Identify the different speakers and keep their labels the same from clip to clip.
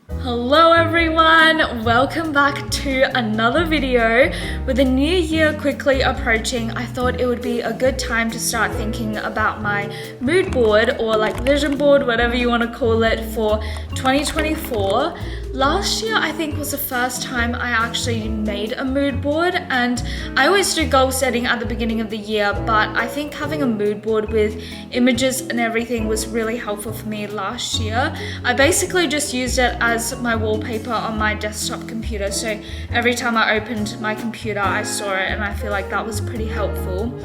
Speaker 1: Hello everyone, welcome back to another video. With the new year quickly approaching, I thought it would be a good time to start thinking about my mood board or like vision board, whatever you want to call it, for 2024. Last year I think was the first time I actually made a mood board, and I always do goal setting at the beginning of the year, but I think having a mood board with images and everything was really helpful for me last year. I basically just used it as my wallpaper on my desktop computer, so every time I opened my computer I saw it, and I feel like that was pretty helpful.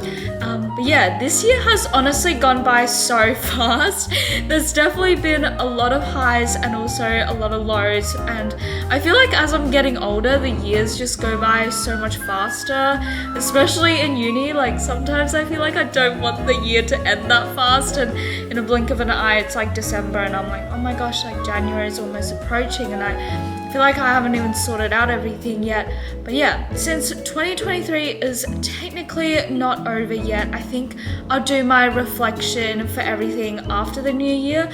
Speaker 1: But yeah, this year has honestly gone by so fast. There's definitely been a lot of highs and also a lot of lows, and I feel like as I'm getting older, the years just go by so much faster, especially in uni. Like sometimes I feel like I don't want the year to end that fast, and in a blink of an eye it's like December and I'm like, oh my gosh, like January is almost approaching and I feel like I haven't even sorted out everything yet. But yeah, since 2023 is technically not over yet, I think I'll do my reflection for everything after the new year,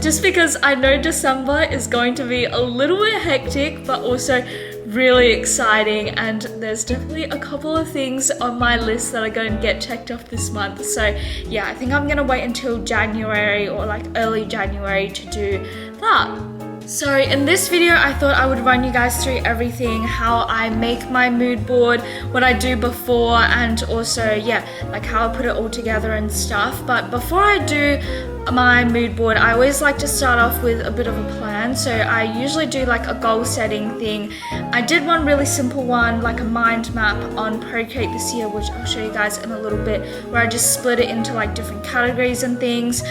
Speaker 1: just because I know December is going to be a little bit hectic but also really exciting, and there's definitely a couple of things on my list that are going to get checked off this month. So yeah, I think I'm going to wait until January or like early January to do that. So in this video, I thought I would run you guys through everything, how I make my mood board, what I do before, and also, yeah, like how I put it all together and stuff. But before I do my mood board, I always like to start off with a bit of a plan. So I usually do like a goal setting thing. I did one really simple one, like a mind map on Procreate this year, which I'll show you guys in a little bit, where I just split it into like different categories and things,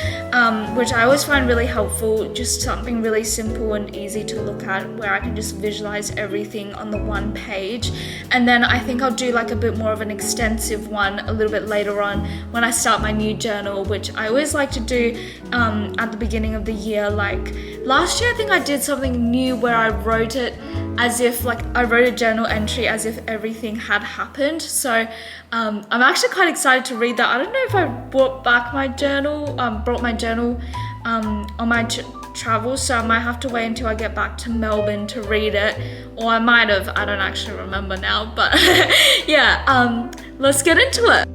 Speaker 1: which I always find really helpful. Just something really simple and easy to look at, where I can just visualize everything on the one page. And then I think I'll do like a bit more of an extensive one a little bit later on when I start my new journal, which I always like to do at the beginning of the year. Like last year I think I did something new where I wrote it as if like I wrote a journal entry as if everything had happened. So I'm actually quite excited to read that. I don't know if I brought my journal on my travel, so I might have to wait until I get back to Melbourne to read it, or I might have, I don't actually remember now, but yeah, let's get into it.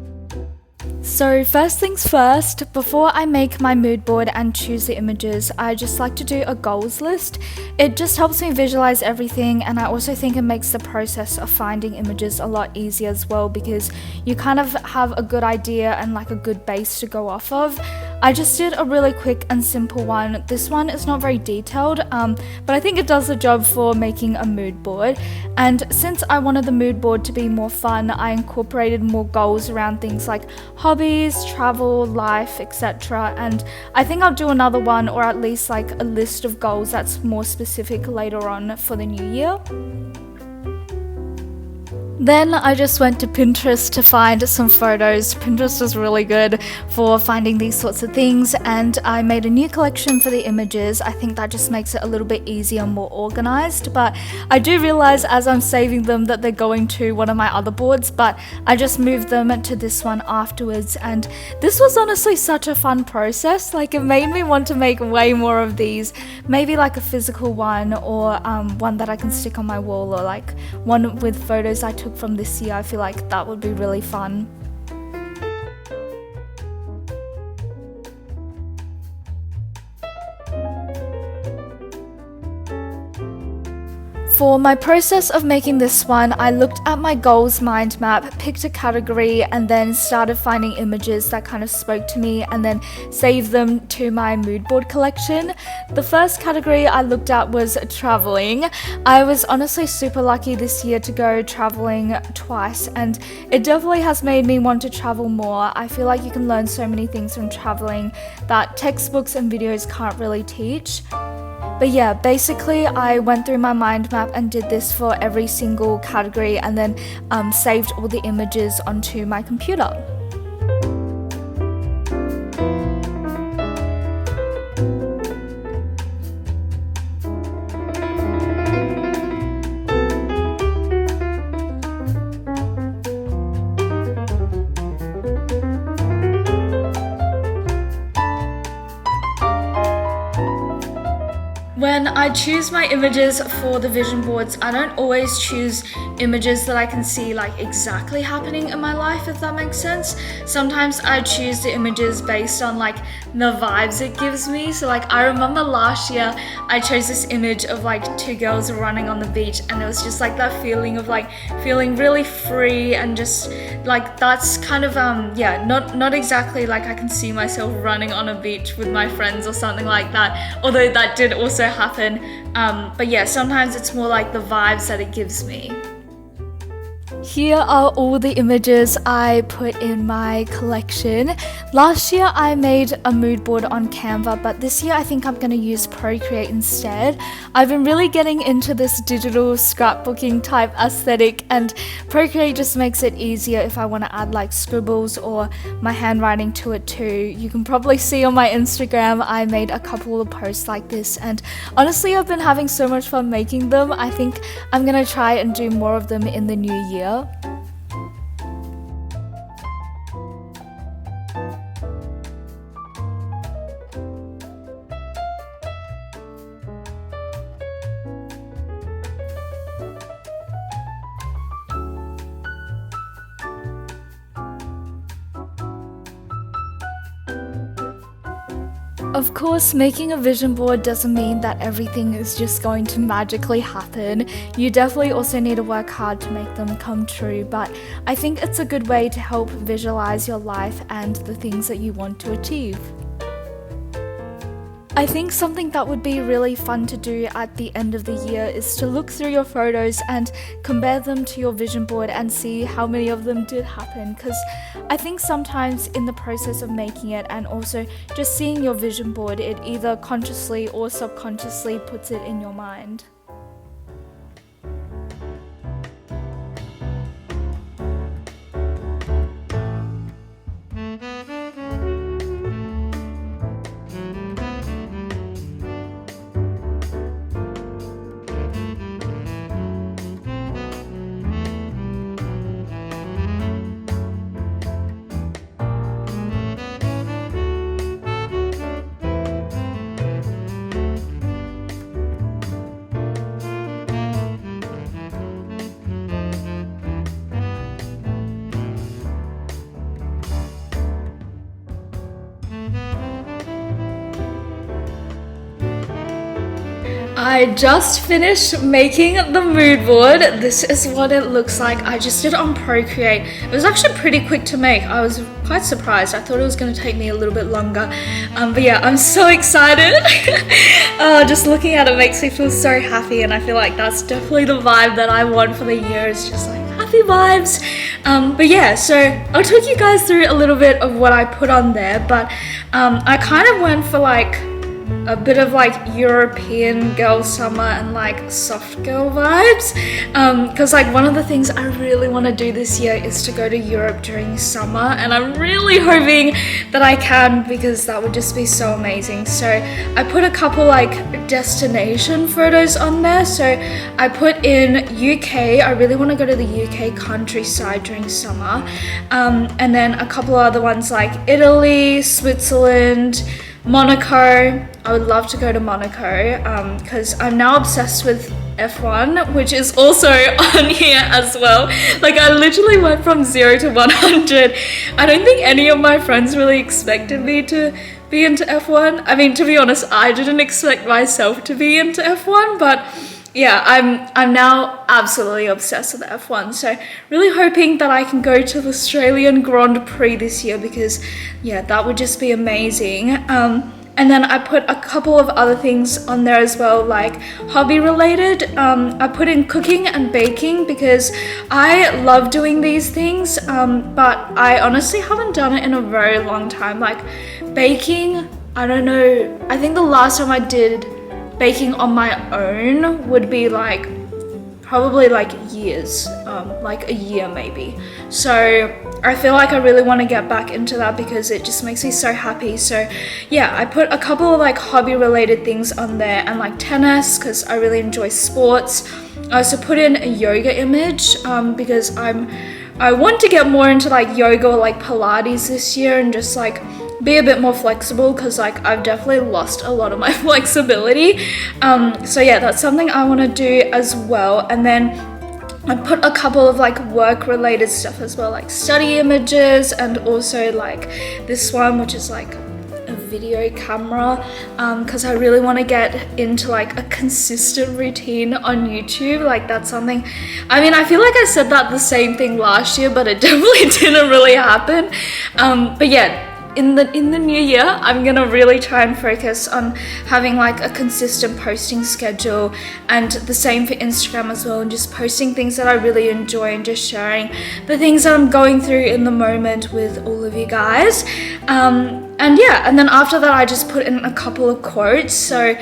Speaker 1: So first things first, before I make my mood board and choose the images, I just like to do a goals list. It just helps me visualize everything, and I also think it makes the process of finding images a lot easier as well, because you kind of have a good idea and like a good base to go off of. I just did a really quick and simple one. This one is not very detailed, but I think it does the job for making a mood board. And since I wanted the mood board to be more fun, I incorporated more goals around things like hobbies, travel, life, etc. And I think I'll do another one, or at least like a list of goals that's more specific later on for the new year. Then I just went to Pinterest to find some photos. Pinterest is really good for finding these sorts of things, and I made a new collection for the images. I think that just makes it a little bit easier and more organized, but I do realize as I'm saving them that they're going to one of my other boards, but I just moved them to this one afterwards, and this was honestly such a fun process. Like it made me want to make way more of these, maybe like a physical one, or one that I can stick on my wall, or like one with photos I took from this year. I feel like that would be really fun. For my process of making this one, I looked at my goals mind map, picked a category, and then started finding images that kind of spoke to me, and then saved them to my mood board collection. The first category I looked at was traveling. I was honestly super lucky this year to go traveling twice, and it definitely has made me want to travel more. I feel like you can learn so many things from traveling that textbooks and videos can't really teach. But yeah, basically I went through my mind map and did this for every single category, and then saved all the images onto my computer. When I choose my images for the vision boards, I don't always choose images that I can see like exactly happening in my life, if that makes sense. Sometimes I choose the images based on like the vibes it gives me. So like I remember last year I chose this image of like two girls running on the beach, and it was just like that feeling of like feeling really free, and just like that's kind of yeah, not exactly like I can see myself running on a beach with my friends or something like that, although that did also happen, but yeah, sometimes it's more like the vibes that it gives me. Here are all the images I put in my collection. Last year I made a mood board on Canva, but this year I think I'm going to use Procreate instead. I've been really getting into this digital scrapbooking type aesthetic, and Procreate just makes it easier if I want to add like scribbles or my handwriting to it too. You can probably see on my Instagram I made a couple of posts like this, and honestly I've been having so much fun making them. I think I'm going to try and do more of them in the new year. Of course, making a vision board doesn't mean that everything is just going to magically happen. You definitely also need to work hard to make them come true, but I think it's a good way to help visualize your life and the things that you want to achieve. I think something that would be really fun to do at the end of the year is to look through your photos and compare them to your vision board and see how many of them did happen, because I think sometimes in the process of making it and also just seeing your vision board, it either consciously or subconsciously puts it in your mind. I just finished making the mood board. This is what it looks like. I just did it on Procreate. It was actually pretty quick to make. I was quite surprised. I thought it was going to take me a little bit longer. But yeah, I'm so excited. Just looking at it makes me feel so happy, and I feel like that's definitely the vibe that I want for the year. It's just like happy vibes. But yeah, so I'll talk you guys through a little bit of what I put on there, but I kind of went for like a bit of like European girl summer and like soft girl vibes, because like one of the things I really want to do this year is to go to Europe during summer, and I'm really hoping that I can, because that would just be so amazing. So I put a couple like destination photos on there. So I put in UK. I really want to go to the UK countryside during summer, and then a couple other ones like Italy, Switzerland, Monaco. I would love to go to Monaco because I'm now obsessed with F1, which is also on here as well. Like I literally went from 0 to 100. I don't think any of my friends really expected me to be into F1. I mean, to be honest, I didn't expect myself to be into F1, but yeah, I'm now absolutely obsessed with F1. So really hoping that I can go to the Australian Grand Prix this year, because yeah, that would just be amazing. And then I put a couple of other things on there as well, like hobby related. I put in cooking and baking because I love doing these things, but I honestly haven't done it in a very long time. Like baking, I don't know, I think the last time I did baking on my own would be like probably like years, like a year maybe. So I feel like I really want to get back into that because it just makes me so happy. So yeah, I put a couple of like hobby related things on there, and like tennis because I really enjoy sports. I also put in a yoga image because I want to get more into like yoga or like Pilates this year, and just like be a bit more flexible, because like I've definitely lost a lot of my flexibility. So yeah, that's something I want to do as well. And then I put a couple of like work related stuff as well, like study images, and also like this one, which is like a video camera, because I really want to get into like a consistent routine on YouTube. Like that's something, I mean, I feel like I said that the same thing last year, but it definitely didn't really happen. But yeah, in the new year, I'm gonna really try and focus on having like a consistent posting schedule, and the same for Instagram as well, and just posting things that I really enjoy and just sharing the things that I'm going through in the moment with all of you guys. And yeah, and then after that I just put in a couple of quotes. So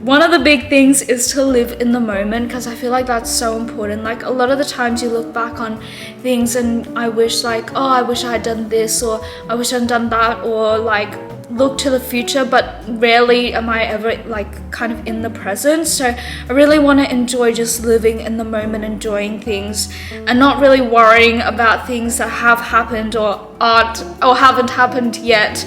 Speaker 1: one of the big things is to live in the moment, because I feel like that's so important. Like a lot of the times you look back on things and I wish like, oh, I wish I had done this, or I wish I'd done that, or like look to the future, but rarely am I ever like kind of in the present. So I really want to enjoy just living in the moment, enjoying things, and not really worrying about things that have happened or aren't or haven't happened yet.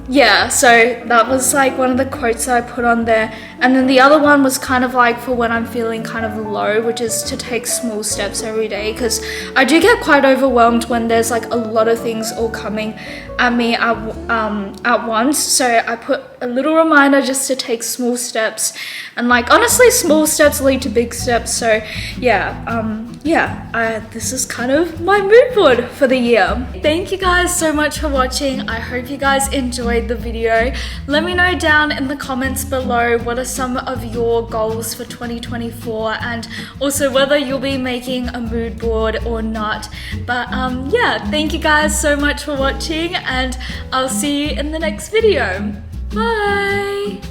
Speaker 1: Yeah, so that was like one of the quotes that I put on there. And then the other one was kind of like for when I'm feeling kind of low, which is to take small steps every day, because I do get quite overwhelmed when there's like a lot of things all coming at me at once. So I put a little reminder just to take small steps, and like honestly small steps lead to big steps. So yeah, this is kind of my mood board for the year. Thank you guys so much for watching. I hope you guys enjoyed the video. Let me know down in the comments below what are some of your goals for 2024, and also whether you'll be making a mood board or not. But yeah, thank you guys so much for watching, and I'll see you in the next video. Bye!